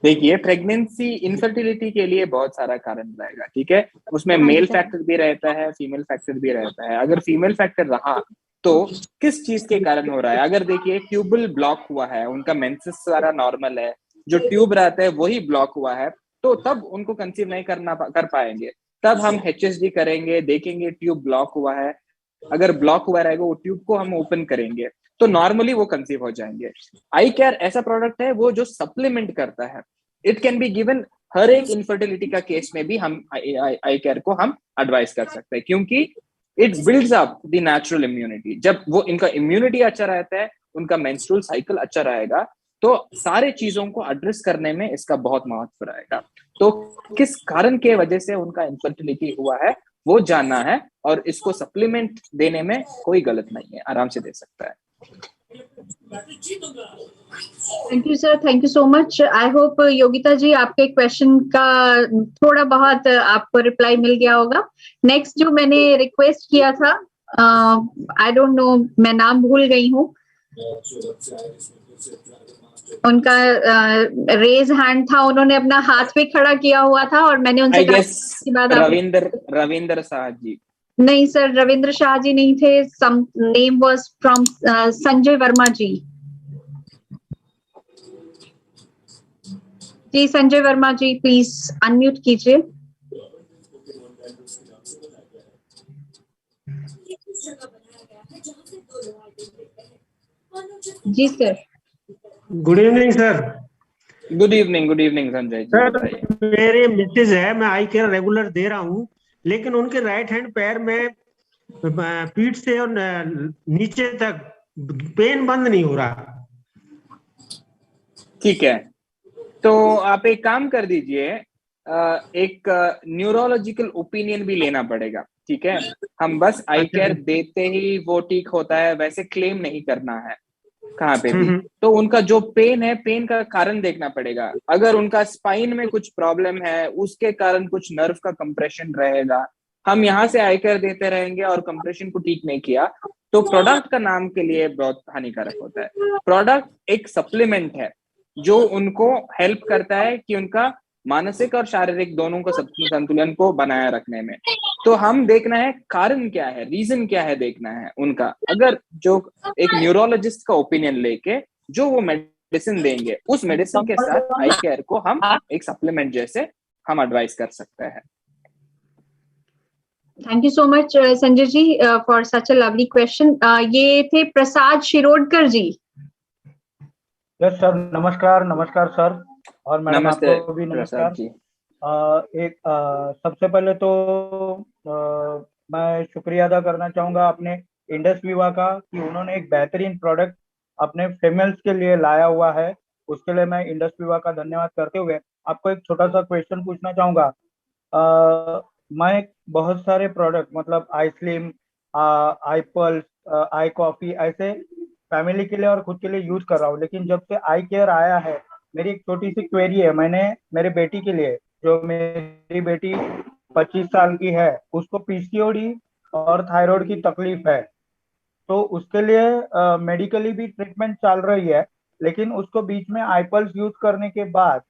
देखिए, प्रेगनेंसी इनफर्टिलिटी के लिए बहुत सारा कारण रहेगा, ठीक है। उसमें मेल फैक्टर भी रहता है, फीमेल फैक्टर भी रहता है। अगर फीमेल फैक्टर रहा तो किस चीज के कारण हो रहा है, अगर देखिए ट्यूबल ब्लॉक हुआ है, उनका मेंसेस सारा नॉर्मल है, जो ट्यूब रहता है वही ब्लॉक हुआ है, तो तब उनको कंसीव नहीं कर पाएंगे। तब हम HSG करेंगे, देखेंगे ट्यूब ब्लॉक हुआ है, अगर ब्लॉक हुआ रहेगा वो ट्यूब को हम ओपन करेंगे तो नॉर्मली वो कंसीव हो जाएंगे। आई केयर ऐसा प्रोडक्ट है वो जो सप्लीमेंट करता है। It can be given her एक इनफर्टिलिटी का केस में भी हम आई केयर को हम एडवाइस कर सकते हैं, क्योंकि it builds up the natural immunity. जब वो इनका इम्यूनिटी अच्छा रहता है, उनका मेंस्ट्रुअल साइकिल अच्छा रहेगा, तो सारे चीजों को एड्रेस करने में इसका बहुत महत्व रहेगा। तो किस कारण के वजह से उनका इनफर्टिलिटी हुआ है वो जानना है, और इसको सप्लीमेंट देने में कोई गलत नहीं है, आराम से दे सकता है। Thank you sir, thank you so much. I hope Yogita ji आपके क्वेश्चन का थोड़ा बहुत आपको रिप्लाई मिल गया होगा। नेक्स्ट जो मैंने रिक्वेस्ट किया था, आई डोंट नो, मैं नाम भूल गई हूँ, उनका रेज हैंड था, उन्होंने अपना हाथ भी खड़ा किया हुआ था और मैंने उनसे कहा रविंद्र शाह जी। नहीं सर, रविंद्र शाह जी नहीं थे। Some name was from Sanjay Verma ji. जी संजय वर्मा जी, प्लीज अनम्यूट कीजिए। जी sir. Good evening sir. Good evening Sanjay ji. Sir मेरे मिसेज है, मैं आई केयर रेगुलर दे रहा हूँ, लेकिन उनके राइट हैंड पैर में पीठ से और नीचे तक पेन बंद नहीं हो रहा। ठीक है, तो आप एक काम कर दीजिए, एक न्यूरोलॉजिकल ओपिनियन भी लेना पड़ेगा। ठीक है, हम बस आई केयर देते ही वो ठीक होता है वैसे क्लेम नहीं करना है कहाँ पे भी। तो उनका जो पेन है, पेन का कारण देखना पड़ेगा। अगर उनका स्पाइन में कुछ प्रॉब्लम है, उसके कारण कुछ नर्व का कंप्रेशन रहेगा, हम यहाँ से आई केयर देते रहेंगे और कंप्रेशन को ठीक नहीं किया तो प्रोडक्ट का नाम के लिए बहुत हानिकारक होता है। प्रोडक्ट एक सप्लीमेंट है जो उनको हेल्प करता है कि उनका मानसिक और शारीरिक दोनों को संतुलन को बनाए रखने में। तो हम देखना है कारण क्या है, रीजन क्या है देखना है उनका। अगर जो एक न्यूरोलॉजिस्ट का ओपिनियन लेके जो वो मेडिसिन देंगे, उस मेडिसिन के साथ आई केयर को हम एक सप्लीमेंट जैसे हम एडवाइस कर सकते हैं। Thank you so much Sanjay ji for such a lovely question. ये थे प्रसाद शिरोडकर जी। यस सर, नमस्कार। नमस्कार सर, और मैडम आपको भी नमस्कार। सबसे पहले तो मैं शुक्रिया अदा करना चाहूंगा अपने इंडस विवा का कि उन्होंने एक बेहतरीन प्रोडक्ट अपने फीमेल्स के लिए लाया हुआ है। उसके लिए मैं इंडस विवा का धन्यवाद करते हुए आपको एक छोटा सा क्वेश्चन पूछना चाहूंगा। मैं बहुत सारे प्रोडक्ट मतलब आई स्लिम, आई पल्स, आई कॉफी ऐसे फैमिली के लिए और खुद के लिए यूज कर रहा हूँ, लेकिन जब से आई केयर आया है मेरी एक छोटी सी क्वेरी है। मैंने मेरे बेटी के लिए, जो मेरी बेटी 25 साल की है, उसको पीसीओडी और थायराइड की तकलीफ है, तो उसके लिए मेडिकली भी ट्रीटमेंट चल रही है, लेकिन उसको बीच में आई पल्स यूज करने के बाद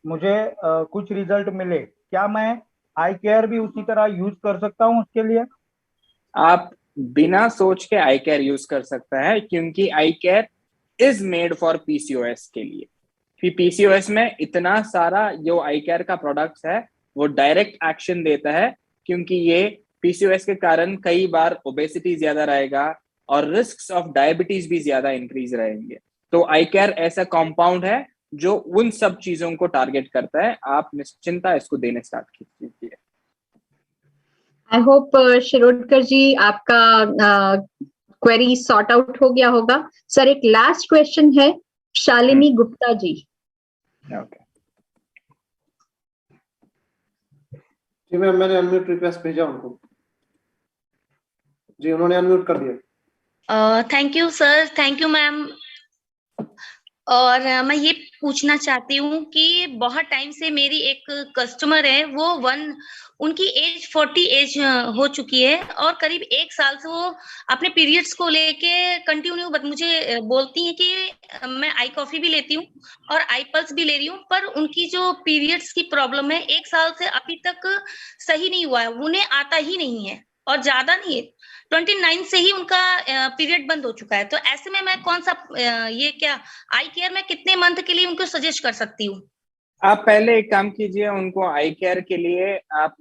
मुझे कुछ रिजल्ट मिले। क्या मैं आई केयर भी उसी तरह यूज कर सकता हूँ उसके लिए? आप बिना सोच के आई केयर यूज कर सकता है, क्योंकि eye care is made for PCOS के लिए। फिर पीसीओएस में इतना सारा जो आई केयर का प्रोडक्ट्स है वो डायरेक्ट एक्शन देता है, क्योंकि ये पीसीओएस के कारण कई बार ओबेसिटी ज्यादा रहेगा और रिस्क ऑफ डायबिटीज भी ज्यादा इंक्रीज रहेंगे। तो आई केयर ऐसा कंपाउंड है जो उन सब चीजों को टारगेट करता है। आप निश्चिंता इसको देने स्टार्ट कीजिए। आई होप शिरोडकर जी आपका क्वेरी सॉर्ट आउट हो गया होगा। सर एक लास्ट क्वेश्चन है शालिनी गुप्ता जी। ओके जी मैम, मैंने अनम्यूट रिक्वेस्ट भेजा उनको। जी उन्होंने अनम्यूट कर दिया। Thank you sir, thank you ma'am. और मैं ये पूछना चाहती हूँ कि बहुत टाइम से मेरी एक कस्टमर है, वो उनकी एज 40 एज हो चुकी है और करीब 1 साल से वो अपने पीरियड्स को लेके कंटिन्यू मुझे बोलती हैं कि मैं आई कॉफी भी लेती हूँ और आई पल्स भी ले रही हूँ, पर उनकी जो पीरियड्स की प्रॉब्लम है 1 साल से अभी तक सही नहीं हुआ है, उन्हें आता ही नहीं है और ज्यादा नहीं है, 29 से ही उनका पीरियड बंद हो चुका है। तो ऐसे में मैं कौन सा ये क्या आई केयर में कितने मंथ के लिए उनको सजेस्ट कर सकती हूँ? आप पहले एक काम कीजिए, उनको आई केयर के लिए आप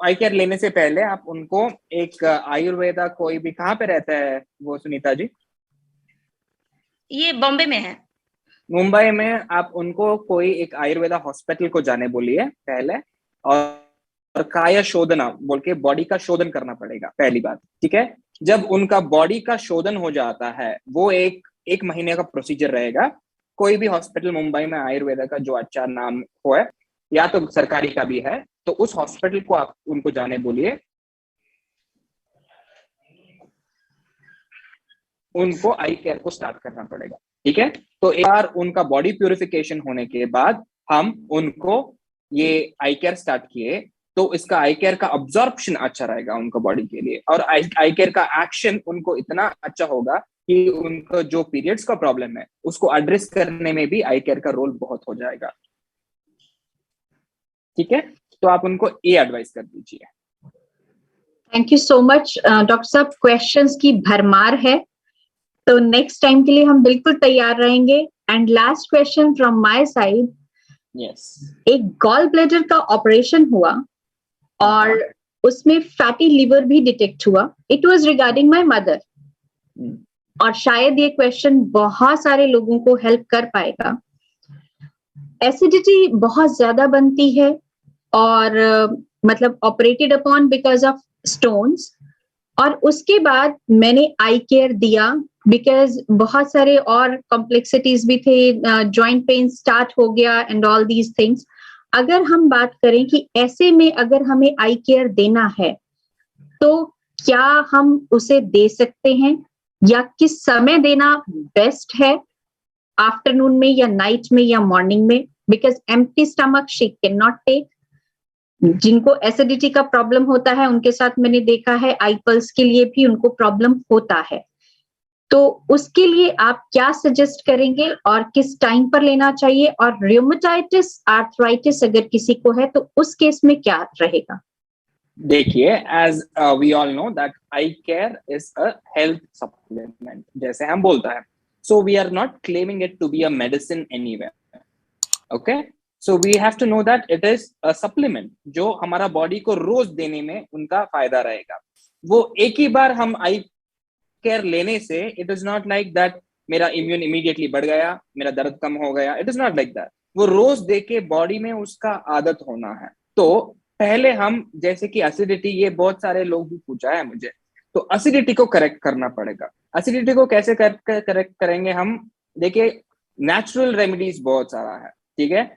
आई केयर लेने से पहले आप उनको एक आयुर्वेदा कोई भी, कहाँ पे रहता है वो सुनीता जी? ये बॉम्बे में है। मुंबई में आप उनको कोई एक आयुर्वेदा हॉस्पिटल को जाने बोलिए पहले, और काया शोधना बोल के बॉडी का शोधन करना पड़ेगा पहली बात। ठीक है, जब उनका बॉडी का शोधन हो जाता है, वो एक महीने का प्रोसीजर रहेगा। कोई भी हॉस्पिटल मुंबई में आयुर्वेदा का जो अच्छा नाम हो है, या तो सरकारी का भी है, तो उस हॉस्पिटल को आप उनको जाने बोलिए। उनको आई केयर को स्टार्ट करना पड़ेगा। ठीक है, तो एक बार उनका बॉडी प्यूरिफिकेशन होने के बाद हम उनको ये आई केयर स्टार्ट किए, तो इसका आई केयर का अब्जॉर्प्शन अच्छा रहेगा उनका बॉडी के लिए, और आई केयर का एक्शन उनको इतना अच्छा होगा कि उनको जो पीरियड्स का प्रॉब्लम है उसको एड्रेस करने में भी आई केयर का रोल बहुत हो जाएगा। ठीक है, तो आप उनको ये एडवाइस कर दीजिए। Thank you so much doctor साहब, क्वेश्चंस की भरमार है, तो नेक्स्ट टाइम के लिए हम बिल्कुल तैयार रहेंगे। And last question from my side. Yes, एक गॉल ब्लैडर का ऑपरेशन हुआ और उसमें फैटी लिवर भी डिटेक्ट हुआ। It was regarding my mother, और शायद ये क्वेश्चन बहुत सारे लोगों को हेल्प कर पाएगा। एसिडिटी बहुत ज्यादा बनती है और मतलब operated upon because of stones, और उसके बाद मैंने आई केयर दिया बिकॉज बहुत सारे और कॉम्प्लेक्सिटीज भी थे, जॉइंट पेन स्टार्ट हो गया एंड ऑल दीज थिंग्स। अगर हम बात करें कि ऐसे में अगर हमें आई केयर देना है तो क्या हम उसे दे सकते हैं, या किस समय देना बेस्ट है, आफ्टरनून में या नाइट में या मॉर्निंग में? Because empty stomach she can not take. जिनको एसिडिटी का प्रॉब्लम होता है उनके साथ मैंने देखा है आई पल्स के लिए भी उनको प्रॉब्लम होता है। तो उसके लिए आप क्या सजेस्ट करेंगे और किस टाइम पर लेना चाहिए? और रियोमेटाइटिस आर्थराइटिस अगर किसी को है तो उस केस में क्या रहेगा? देखिए, as we all know that I care is a health supplement, जैसे हम बोलता है, so we are not claiming it to be a medicine anywhere, okay? So we have to know that it is a supplement जो हमारा body को रोज देने में उनका फायदा रहेगा। वो एक ही बार हम आई केयर लेने से it is not like that मेरा इम्यून इमीडिएटली बढ़ गया, मेरा दर्द कम हो गया, it is not like that. वो रोज दे के बॉडी में उसका आदत होना है। तो पहले हम, जैसे कि एसिडिटी, ये बहुत सारे लोग भी पूछा है मुझे, तो एसिडिटी को करेक्ट करना पड़ेगा। एसिडिटी को कैसे करेक्ट करेंगे हम? देखिए, नेचुरल रेमेडीज बहुत सारा है, ठीक है?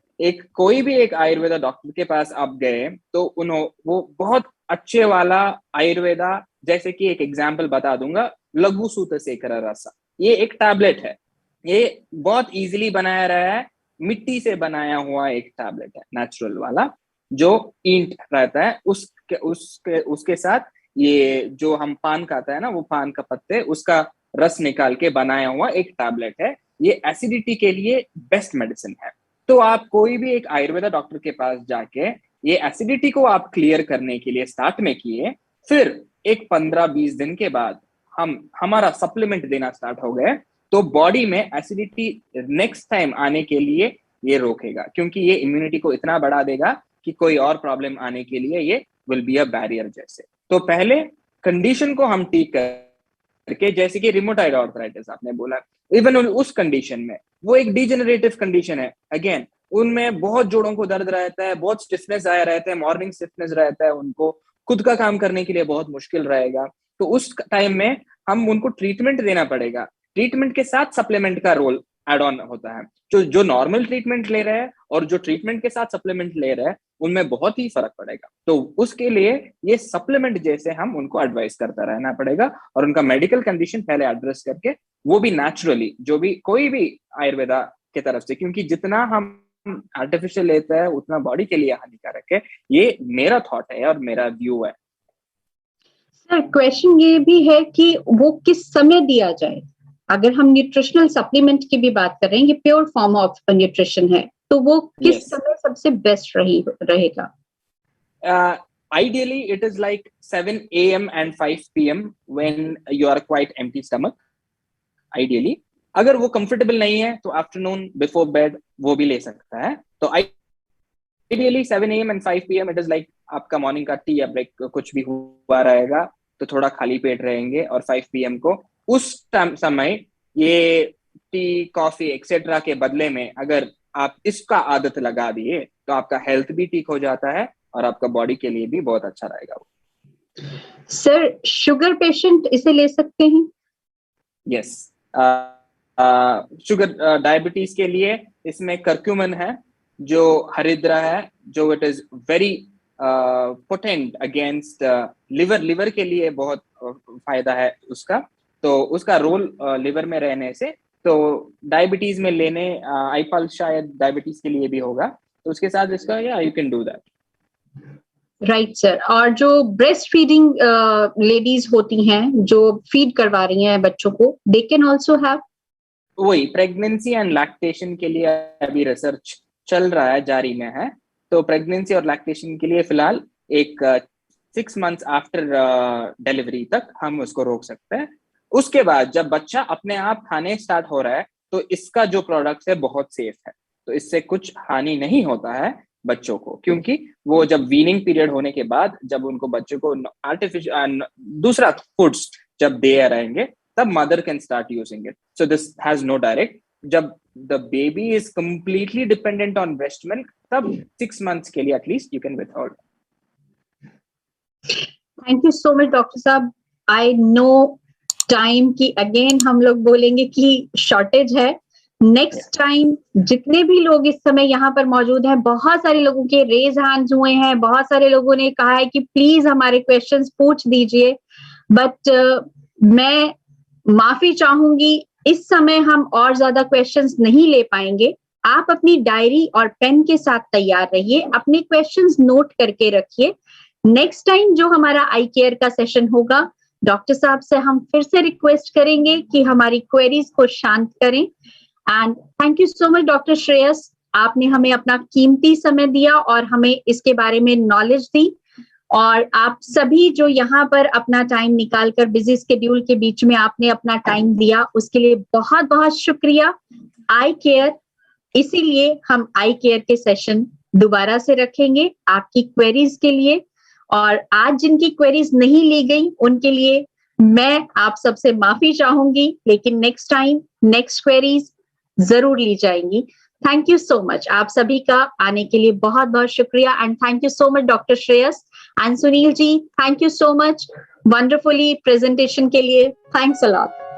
कोई भी एक आयुर्वेदा डॉक्टर के पास आप गए तो वो बहुत अच्छे वाला आयुर्वेदा, जैसे कि एक एग्जांपल बता दूंगा, लघु सूत शेखर रसा, ये एक टैबलेट है, ये बहुत इजीली बनाया रहा है, मिट्टी से बनाया हुआ एक टैबलेट है, नेचुरल वाला, जो ईंट रहता है उसके साथ ये जो हम पान खाता है ना, वो पान का पत्ते, उसका रस निकाल के बनाया हुआ एक टैबलेट है। ये एसिडिटी के लिए बेस्ट मेडिसिन है। तो आप कोई भी एक आयुर्वेदा डॉक्टर के पास जाके ये एसिडिटी को आप क्लियर करने के लिए स्टार्ट में किए, फिर एक 15-20 दिन के बाद हमारा सप्लीमेंट देना स्टार्ट हो गए, तो बॉडी में एसिडिटी नेक्स्ट टाइम आने के लिए ये रोकेगा, क्योंकि ये इम्यूनिटी को इतना बढ़ा देगा कि कोई और प्रॉब्लम आने के लिए ये विल बी अ बैरियर जैसे। तो पहले कंडीशन को हम ठीक करके, जैसे कि रिमोटाइड आर्थराइटिस आपने बोला, इवन उस कंडीशन में वो एक डिजेनरेटिव कंडीशन है, अगेन उनमें बहुत जोड़ों को दर्द रहता है, बहुत स्टिफनेस आया रहता है, मॉर्निंग स्टिफनेस रहता है, उनको खुद का काम करने के लिए बहुत मुश्किल रहेगा। तो उस टाइम में हम उनको ट्रीटमेंट देना पड़ेगा। ट्रीटमेंट के साथ सप्लीमेंट का रोल एड ऑन होता है। जो नॉर्मल ट्रीटमेंट ले रहे हैं और जो ट्रीटमेंट के साथ सप्लीमेंट ले रहे हैं, उनमें बहुत ही फर्क पड़ेगा। तो उसके लिए ये सप्लीमेंट जैसे हम उनको एडवाइस करता रहना पड़ेगा, और उनका मेडिकल कंडीशन पहले एड्रेस करके, वो भी नेचुरली, जो भी कोई भी आयुर्वेदा की तरफ से, क्योंकि जितना हम आर्टिफिशियल लेता है उतना बॉडी के लिए हानिकारक है। ये मेरा थॉट है और मेरा व्यू है। सर, क्वेश्चन ये भी है कि वो किस समय दिया जाए? अगर हम न्यूट्रिशनल सप्लीमेंट की भी बात कर रहे हैं, ये प्योर फॉर्म ऑफ न्यूट्रिशन है, तो वो किस समय सबसे बेस्ट रहेगा? Ideally, it is like 7 a.m. and 5 p.m. when you are quite empty stomach. Ideally, अगर वो कंफर्टेबल नहीं है तो आफ्टरनून बिफोर बेड वो भी ले सकता है। तो ideally 7 a.m. and 5 p.m. It is like आपका मॉर्निंग का टी या ब्रेक कुछ भी हुआ रहेगा तो थोड़ा खाली पेट रहेंगे, और 5 p.m. को उस समय ये टी, कॉफी एक्सेट्रा के बदले में अगर आप इसका आदत लगा दिए तो आपका हेल्थ भी ठीक हो जाता है और आपका बॉडी के लिए भी बहुत अच्छा रहेगा। सर, शुगर पेशेंट इसे ले सकते हैं? यस, शुगर डायबिटीज के लिए इसमें कर्क्यूमिन है, जो हरिद्रा है, जो it is very potent against liver के लिए बहुत फायदा है उसका। तो उसका रोल लिवर में रहने से, तो डायबिटीज में लेने, आईपल शायद डायबिटीज के लिए भी होगा, तो उसके साथ इसका you can do that. Right sir. और जो ब्रेस्ट फीडिंग लेडीज होती हैं जो फीड करवा रही हैं बच्चों को, दे कैन आल्सो हैव? वही प्रेगनेंसी एंड लैक्टेशन के लिए अभी रिसर्च चल रहा है, जारी में है। तो प्रेगनेंसी और लैक्टेशन के लिए फिलहाल एक 6 months आफ्टर डिलीवरी तक हम उसको रोक सकते हैं। उसके बाद जब बच्चा अपने आप खाने स्टार्ट हो रहा है तो इसका जो प्रोडक्ट है बहुत सेफ है, तो इससे कुछ हानि नहीं होता है बच्चों को, क्योंकि वो जब वीनिंग पीरियड होने के बाद जब उनको बच्चों को आर्टिफिशियल दूसरा फूड्स जब दे रहेंगे तब mother can start using it. So this has no direct, जब the baby is completely dependent on breast milk तब 6 months के लिए at least you can withhold. Thank you so much doctor साहब। आई नो टाइम की अगेन हम लोग बोलेंगे कि शॉर्टेज है। नेक्स्ट टाइम जितने भी लोग इस समय यहाँ पर मौजूद हैं, बहुत सारे लोगों के रेज हैंड्स हुए हैं, बहुत सारे लोगों ने कहा है कि प्लीज हमारे क्वेश्चंस पूछ दीजिए, बट मैं माफी चाहूंगी, इस समय हम और ज्यादा क्वेश्चंस नहीं ले पाएंगे। आप अपनी डायरी और पेन के साथ तैयार रहिए, अपने क्वेश्चंस नोट करके रखिए। नेक्स्ट टाइम जो हमारा आई केयर का सेशन होगा, डॉक्टर साहब से हम फिर से रिक्वेस्ट करेंगे कि हमारी क्वेरीज को शांत करें। And thank you so much doctor Shreyas, आपने हमें अपना कीमती समय दिया और हमें इसके बारे में नॉलेज दी। और आप सभी जो यहाँ पर अपना टाइम निकालकर बिजी स्केड्यूल के बीच में आपने अपना टाइम दिया, उसके लिए बहुत बहुत शुक्रिया। आई केयर, इसीलिए हम आई केयर के सेशन दोबारा से रखेंगे आपकी क्वेरीज के लिए। और आज जिनकी क्वेरीज नहीं ली गई उनके लिए मैं आप सबसे माफी चाहूंगी, लेकिन नेक्स्ट टाइम नेक्स्ट क्वेरीज जरूर ली जाएंगी। थैंक यू सो मच, आप सभी का आने के लिए बहुत बहुत शुक्रिया। And thank you so much doctor Shreyas and Sunil ji, thank you so much wonderfully presentation के लिए। Thanks a lot.